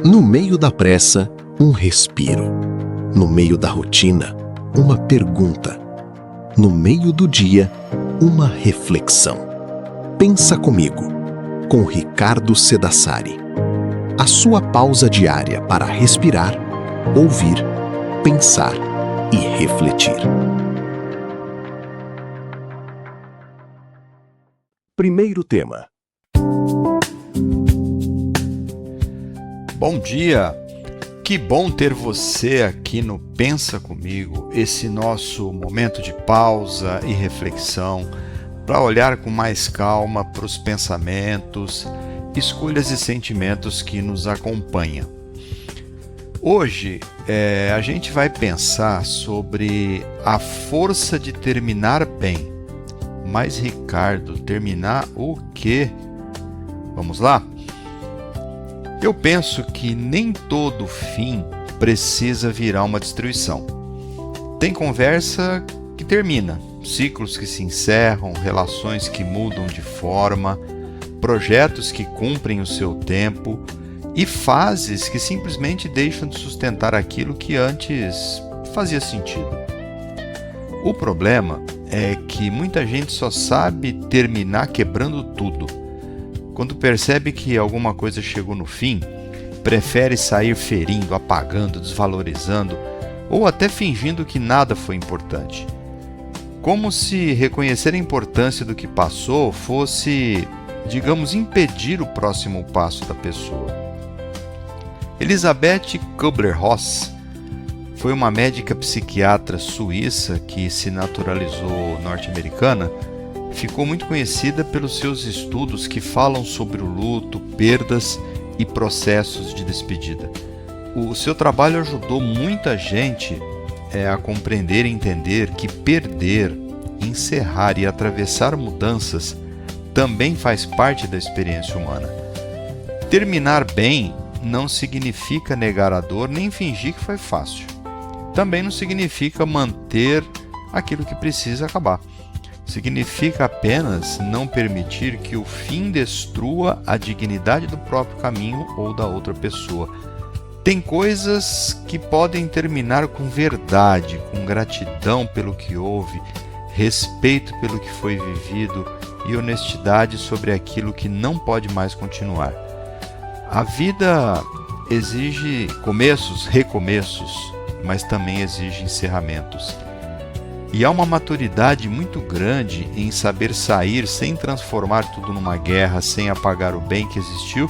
No meio da pressa, um respiro. No meio da rotina, uma pergunta. No meio do dia, uma reflexão. Pensa comigo, com Ricardo Sedassari. A sua pausa diária para respirar, ouvir, pensar e refletir. Primeiro tema. Bom dia! Que bom ter você aqui no Pensa Comigo, esse nosso momento de pausa e reflexão para olhar com mais calma para os pensamentos, escolhas e sentimentos que nos acompanham. Hoje a gente vai pensar sobre a força de terminar bem. Mas Ricardo, terminar o quê? Vamos lá? Eu penso que nem todo fim precisa virar uma destruição. Tem conversa que termina, ciclos que se encerram, relações que mudam de forma, projetos que cumprem o seu tempo e fases que simplesmente deixam de sustentar aquilo que antes fazia sentido. O problema é que muita gente só sabe terminar quebrando tudo. Quando percebe que alguma coisa chegou no fim, prefere sair ferindo, apagando, desvalorizando ou até fingindo que nada foi importante. Como se reconhecer a importância do que passou fosse, digamos, impedir o próximo passo da pessoa. Elisabeth Kübler-Ross foi uma médica psiquiatra suíça que se naturalizou norte-americana. Ficou muito conhecida pelos seus estudos que falam sobre o luto, perdas e processos de despedida. O seu trabalho ajudou muita gente a compreender e entender que perder, encerrar e atravessar mudanças também faz parte da experiência humana. Terminar bem não significa negar a dor nem fingir que foi fácil. Também não significa manter aquilo que precisa acabar. Significa apenas não permitir que o fim destrua a dignidade do próprio caminho ou da outra pessoa. Tem coisas que podem terminar com verdade, com gratidão pelo que houve, respeito pelo que foi vivido e honestidade sobre aquilo que não pode mais continuar. A vida exige começos, recomeços, mas também exige encerramentos. E há uma maturidade muito grande em saber sair sem transformar tudo numa guerra, sem apagar o bem que existiu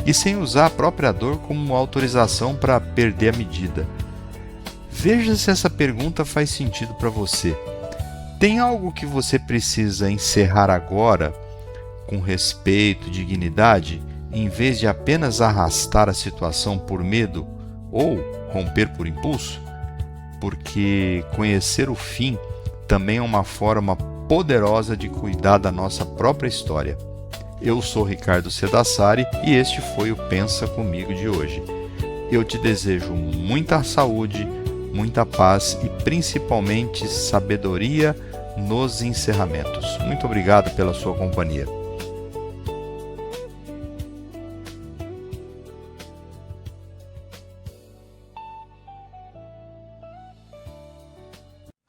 e sem usar a própria dor como autorização para perder a medida. Veja se essa pergunta faz sentido para você. Tem algo que você precisa encerrar agora, com respeito e dignidade, em vez de apenas arrastar a situação por medo ou romper por impulso? Porque conhecer o fim também é uma forma poderosa de cuidar da nossa própria história. Eu sou Ricardo Sedassari e este foi o Pensa Comigo de hoje. Eu te desejo muita saúde, muita paz e principalmente sabedoria nos encerramentos. Muito obrigado pela sua companhia.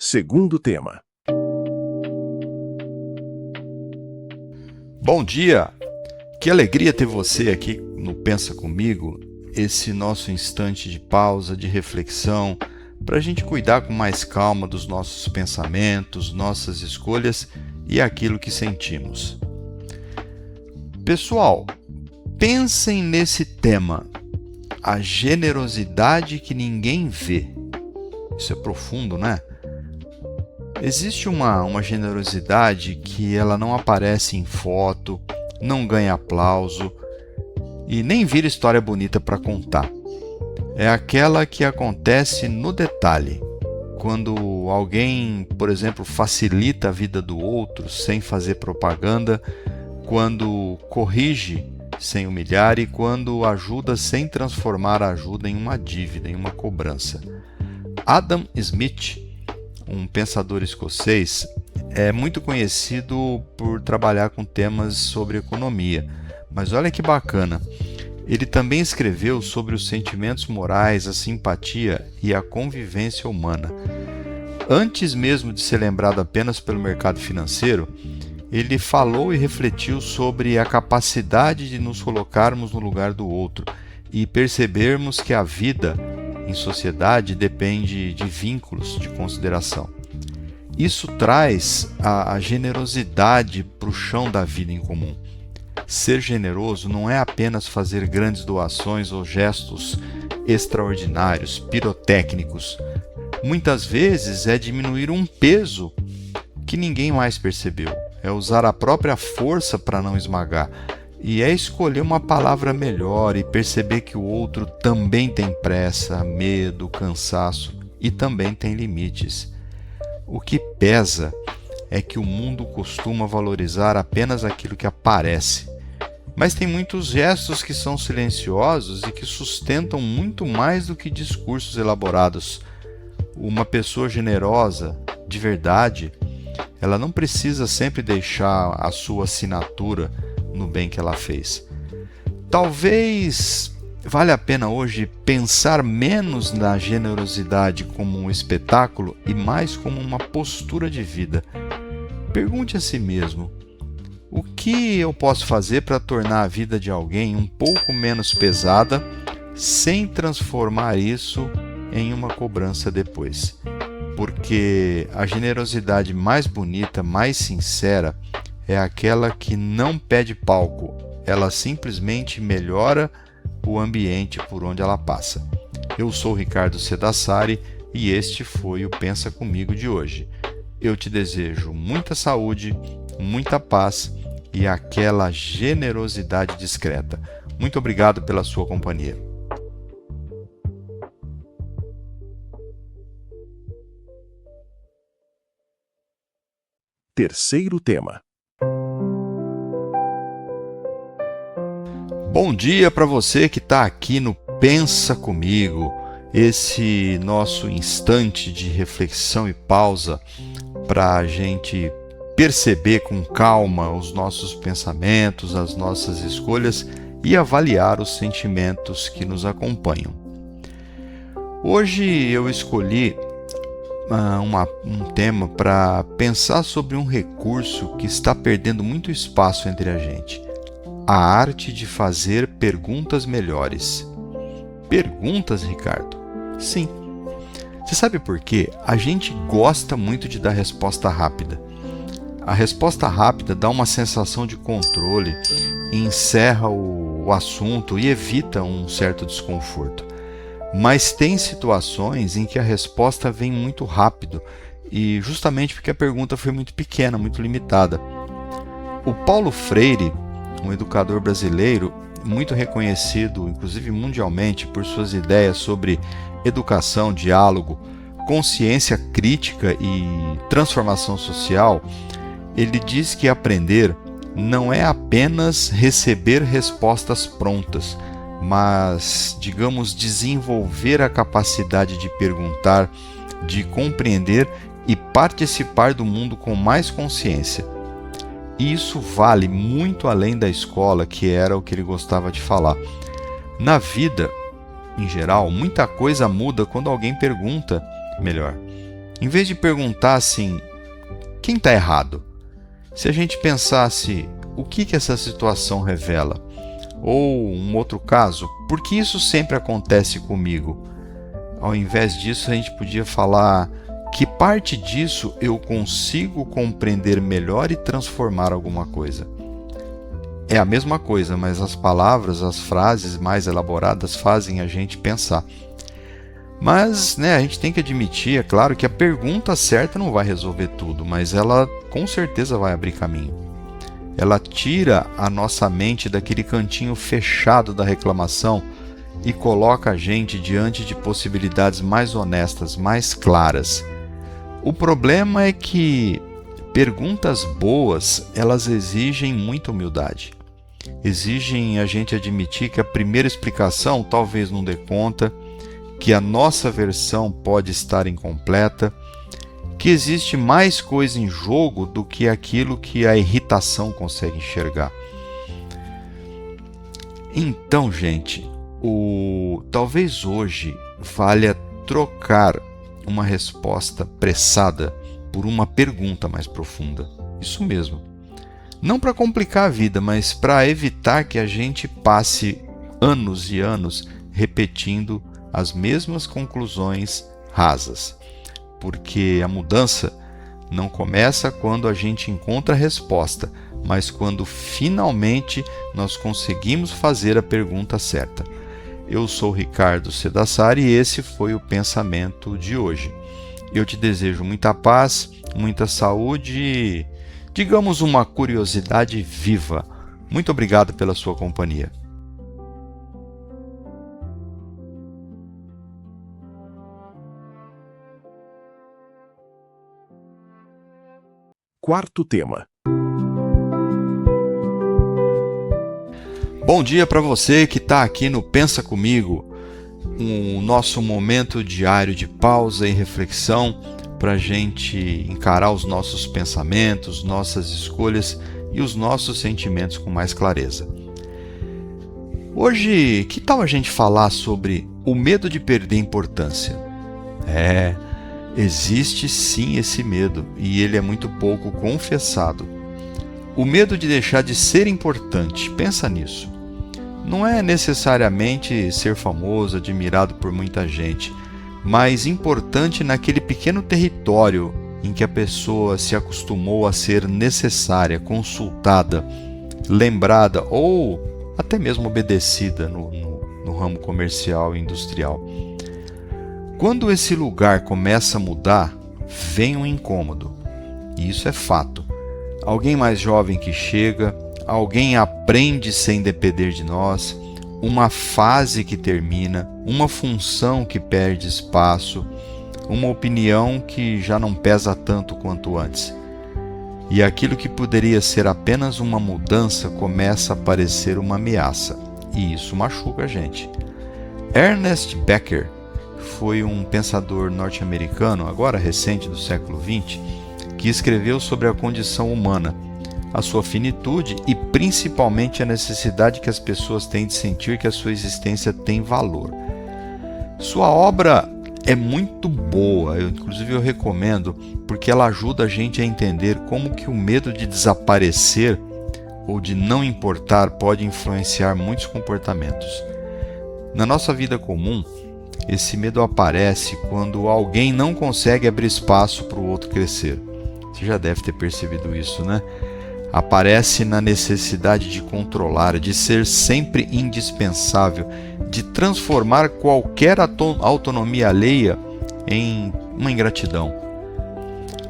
Segundo tema. Bom dia! Que alegria ter você aqui no Pensa Comigo, esse nosso instante de pausa, de reflexão, para a gente cuidar com mais calma dos nossos pensamentos, nossas escolhas e aquilo que sentimos. Pessoal, pensem nesse tema, a generosidade que ninguém vê. Isso é profundo, né? Existe uma generosidade que ela não aparece em foto, não ganha aplauso e nem vira história bonita para contar. É aquela que acontece no detalhe, quando alguém, por exemplo, facilita a vida do outro sem fazer propaganda, quando corrige sem humilhar e quando ajuda sem transformar a ajuda em uma dívida, em uma cobrança. Adam Smith, um pensador escocês, é muito conhecido por trabalhar com temas sobre economia. Mas olha que bacana, Ele também escreveu sobre os sentimentos morais, a simpatia e a convivência humana. Antes mesmo de ser lembrado apenas pelo mercado financeiro, ele falou e refletiu sobre a capacidade de nos colocarmos no lugar do outro e percebermos que a vida em sociedade depende de vínculos de consideração. Isso traz a generosidade para o chão da vida em comum. Ser generoso não é apenas fazer grandes doações ou gestos extraordinários, pirotécnicos. Muitas vezes é diminuir um peso que ninguém mais percebeu. É usar a própria força para não esmagar. E é escolher uma palavra melhor e perceber que o outro também tem pressa, medo, cansaço e também tem limites. O que pesa é que o mundo costuma valorizar apenas aquilo que aparece. Mas tem muitos gestos que são silenciosos e que sustentam muito mais do que discursos elaborados. Uma pessoa generosa, de verdade, ela não precisa sempre deixar a sua assinatura no bem que ela fez. Talvez valha a pena hoje pensar menos na generosidade como um espetáculo e mais como uma postura de vida. Pergunte a si mesmo: o que eu posso fazer para tornar a vida de alguém um pouco menos pesada, sem transformar isso em uma cobrança depois? Porque a generosidade mais bonita, mais sincera, é aquela que não pede palco, ela simplesmente melhora o ambiente por onde ela passa. Eu sou Ricardo Sedassari e este foi o Pensa Comigo de hoje. Eu te desejo muita saúde, muita paz e aquela generosidade discreta. Muito obrigado pela sua companhia. Terceiro tema. Bom dia para você que está aqui no Pensa Comigo, esse nosso instante de reflexão e pausa para a gente perceber com calma os nossos pensamentos, as nossas escolhas e avaliar os sentimentos que nos acompanham. Hoje eu escolhi um tema para pensar sobre um recurso que está perdendo muito espaço entre a gente: a arte de fazer perguntas melhores. Perguntas, Ricardo? Sim. Você sabe por quê? A gente gosta muito de dar resposta rápida. A resposta rápida dá uma sensação de controle, encerra o assunto e evita um certo desconforto. Mas tem situações em que a resposta vem muito rápido e justamente porque a pergunta foi muito pequena, muito limitada. O Paulo Freire, um educador brasileiro muito reconhecido, inclusive mundialmente, por suas ideias sobre educação, diálogo, consciência crítica e transformação social, ele diz que aprender não é apenas receber respostas prontas, mas, digamos, desenvolver a capacidade de perguntar, de compreender e participar do mundo com mais consciência. E isso vale muito além da escola, que era o que ele gostava de falar. Na vida, em geral, muita coisa muda quando alguém pergunta melhor. Em vez de perguntar assim, quem está errado? Se a gente pensasse, o que essa situação revela? Ou um outro caso, por que isso sempre acontece comigo? Ao invés disso, a gente podia falar, que parte disso eu consigo compreender melhor e transformar alguma coisa? É a mesma coisa, mas as palavras, as frases mais elaboradas fazem a gente pensar. Mas, a gente tem que admitir, é claro, que a pergunta certa não vai resolver tudo, mas ela com certeza vai abrir caminho. Ela tira a nossa mente daquele cantinho fechado da reclamação e coloca a gente diante de possibilidades mais honestas, mais claras. O problema é que perguntas boas, elas exigem muita humildade. Exigem a gente admitir que a primeira explicação talvez não dê conta, que a nossa versão pode estar incompleta, que existe mais coisa em jogo do que aquilo que a irritação consegue enxergar. Então, gente, talvez hoje valha trocar uma resposta apressada por uma pergunta mais profunda. Isso mesmo. Não para complicar a vida, mas para evitar que a gente passe anos e anos repetindo as mesmas conclusões rasas. Porque a mudança não começa quando a gente encontra a resposta, mas quando finalmente nós conseguimos fazer a pergunta certa. Eu sou Ricardo Sedassari e esse foi o pensamento de hoje. Eu te desejo muita paz, muita saúde e, digamos, uma curiosidade viva. Muito obrigado pela sua companhia. Quarto tema. Bom dia para você que está aqui no Pensa Comigo, o nosso momento diário de pausa e reflexão para a gente encarar os nossos pensamentos, nossas escolhas e os nossos sentimentos com mais clareza. Hoje, que tal a gente falar sobre o medo de perder importância? Existe sim esse medo e ele é muito pouco confessado. O medo de deixar de ser importante, pensa nisso. Não é necessariamente ser famoso, admirado por muita gente, mas importante naquele pequeno território em que a pessoa se acostumou a ser necessária, consultada, lembrada ou até mesmo obedecida no ramo comercial e industrial. Quando esse lugar começa a mudar, vem um incômodo, e isso é fato. Alguém mais jovem que chega, alguém aprende sem depender de nós, uma fase que termina, uma função que perde espaço, uma opinião que já não pesa tanto quanto antes. E aquilo que poderia ser apenas uma mudança começa a parecer uma ameaça, e isso machuca a gente. Ernest Becker foi um pensador norte-americano, agora recente do século XX, que escreveu sobre a condição humana, a sua finitude e principalmente a necessidade que as pessoas têm de sentir que a sua existência tem valor. Sua obra é muito boa, inclusive eu recomendo, porque ela ajuda a gente a entender como que o medo de desaparecer ou de não importar pode influenciar muitos comportamentos. Na nossa vida comum, esse medo aparece quando alguém não consegue abrir espaço para o outro crescer. Você já deve ter percebido isso, né? Aparece na necessidade de controlar, de ser sempre indispensável, de transformar qualquer autonomia alheia em uma ingratidão.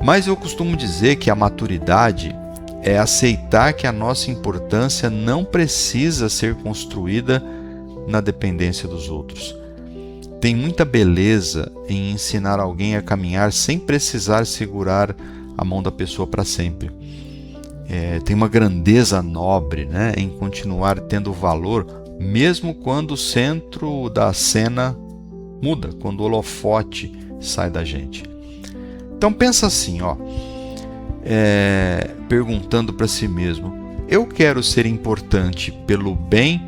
Mas eu costumo dizer que a maturidade é aceitar que a nossa importância não precisa ser construída na dependência dos outros. Tem muita beleza em ensinar alguém a caminhar sem precisar segurar a mão da pessoa para sempre. Tem uma grandeza nobre, né, em continuar tendo valor, mesmo quando o centro da cena muda, quando o holofote sai da gente. Então pensa assim, perguntando para si mesmo: eu quero ser importante pelo bem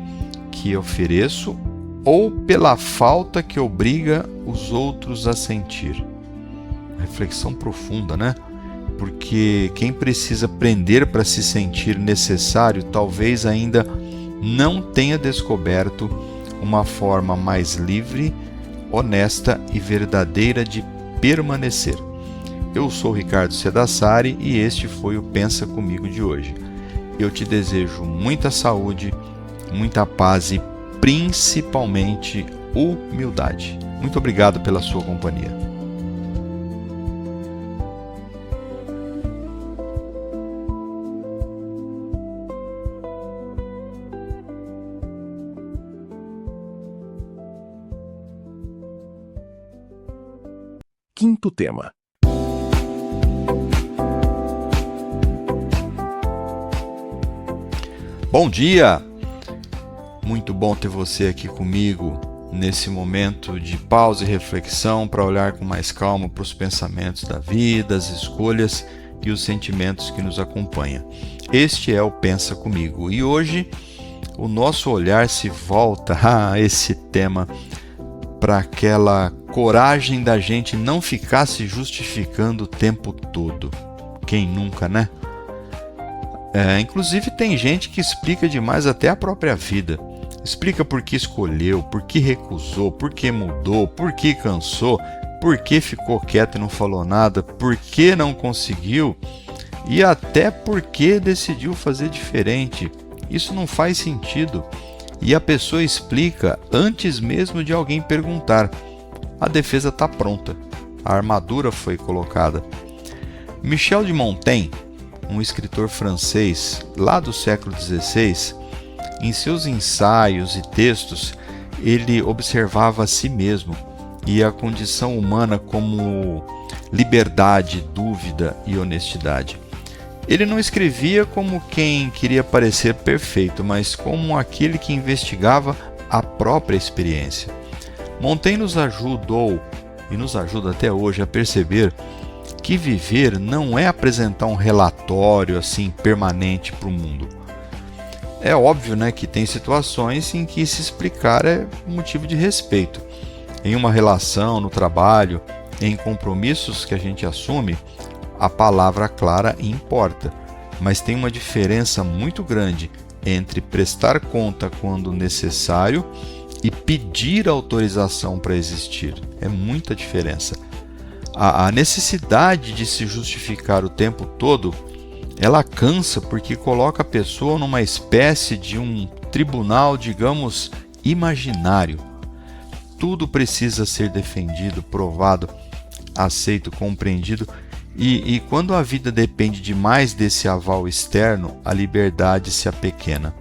que ofereço ou pela falta que obriga os outros a sentir? Reflexão profunda, né? Porque quem precisa aprender para se sentir necessário talvez ainda não tenha descoberto uma forma mais livre, honesta e verdadeira de permanecer. Eu sou Ricardo Sedassari e este foi o Pensa Comigo de hoje. Eu te desejo muita saúde, muita paz e principalmente humildade. Muito obrigado pela sua companhia. Quinto tema. Bom dia! Muito bom ter você aqui comigo nesse momento de pausa e reflexão para olhar com mais calma para os pensamentos da vida, as escolhas e os sentimentos que nos acompanham. Este é o Pensa Comigo e hoje o nosso olhar se volta a esse tema, para aquela coragem da gente não ficar se justificando o tempo todo. Quem nunca, né? Inclusive tem gente que explica demais até a própria vida. Explica por que escolheu, por que recusou, por que mudou, por que cansou, por que ficou quieto e não falou nada, por que não conseguiu e até por que decidiu fazer diferente. Isso não faz sentido. E a pessoa explica antes mesmo de alguém perguntar. A defesa está pronta. A armadura foi colocada. Michel de Montaigne, um escritor francês lá do século XVI, em seus ensaios e textos, ele observava a si mesmo e a condição humana como liberdade, dúvida e honestidade. Ele não escrevia como quem queria parecer perfeito, mas como aquele que investigava a própria experiência. Montaigne nos ajudou e nos ajuda até hoje a perceber que viver não é apresentar um relatório assim permanente para o mundo. É óbvio, né, que tem situações em que se explicar é motivo de respeito. Em uma relação, no trabalho, em compromissos que a gente assume, a palavra clara importa, mas tem uma diferença muito grande entre prestar conta quando necessário e pedir autorização para existir. É muita diferença. A necessidade de se justificar o tempo todo, ela cansa porque coloca a pessoa numa espécie de um tribunal, digamos, imaginário. Tudo precisa ser defendido, provado, aceito, compreendido. E quando a vida depende demais desse aval externo, a liberdade se apequena.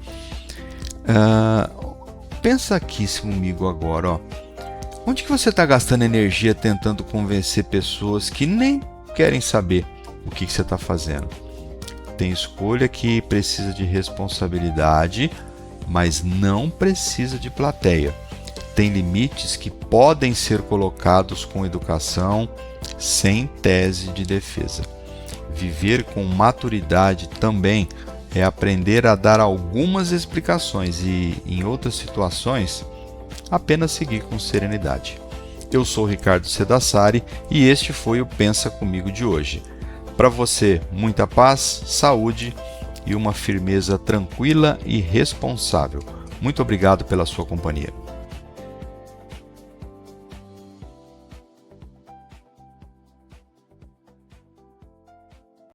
Pensa aqui comigo agora, ó. Onde que você está gastando energia tentando convencer pessoas que nem querem saber o que você está fazendo? Tem escolha que precisa de responsabilidade, mas não precisa de plateia. Tem limites que podem ser colocados com educação, sem tese de defesa. Viver com maturidade também é aprender a dar algumas explicações e, em outras situações, apenas seguir com serenidade. Eu sou Ricardo Sedassari e este foi o Pensa Comigo de hoje. Para você, muita paz, saúde e uma firmeza tranquila e responsável. Muito obrigado pela sua companhia.